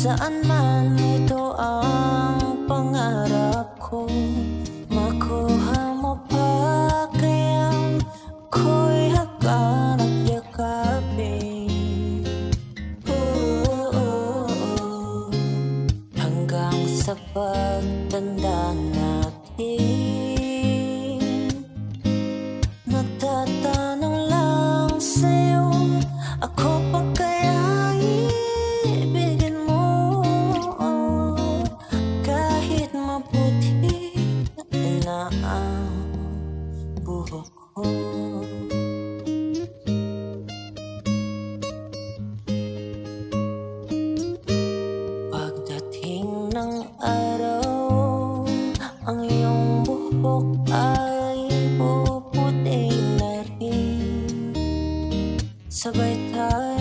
Saan man ito ang pangarap ko, makuha mo pa kaya ako'y hagan at yakapin. Hanggang sa pagtanda natin, nagtatanong lang sa'yo, ako pa kaya ibigin mo? Kahit maputi na ang buhok ko. Pagdating ng araw, ang iyong buhok ay puputi na rin. Sabay tayo